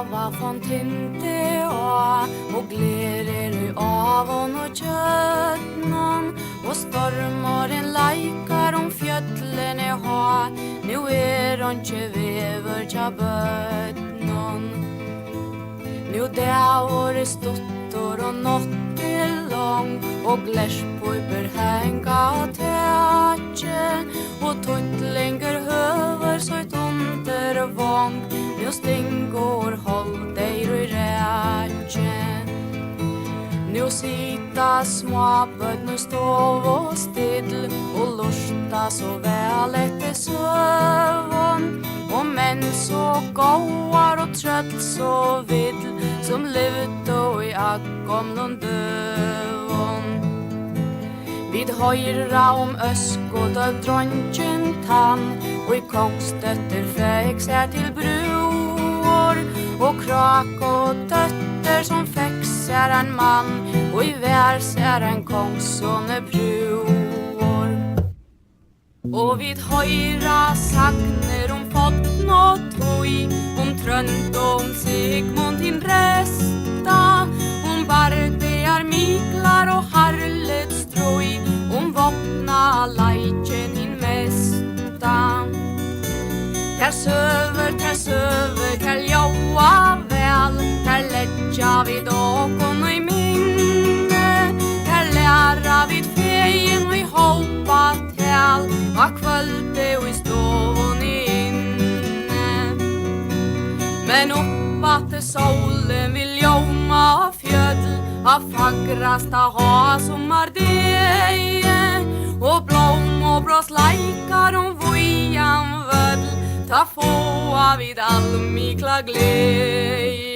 hava från tinte och gläder i avon och kjötnon och stormar en laikar om fjötlen är ha nu hon inte vever tja bötnon nu där var stottor och nått är lång och glärspoiper hänga tätje och tuttlänger höver så ett under vång nu stingor håll dig i rätje nu sitta små bötner stov och still och lusta så väl efter sövon och män så gåar och trött så vill som lut och i akom någon dövon vid höjra om öskod av dronken tann och i kongstötter fäx är till bror och krak och tötter som fäx är en man och i värs är en kongsson bror och vid höjra sagner om fått något toj om trönt och om Sigmund in resta om bardear miklar och harlets troj om vopna lajken in mesta Ter söver, ter ljaua väl ter lätja vid åkon och i minne ter lära vid fejen och i hoppa täl va kvölde och i stovon inne men uppåt solen vill ljoma av fjödl av faggrasta ha sommardeje och blom och brås laikar om vojan vödl ta få vid all mikla glädje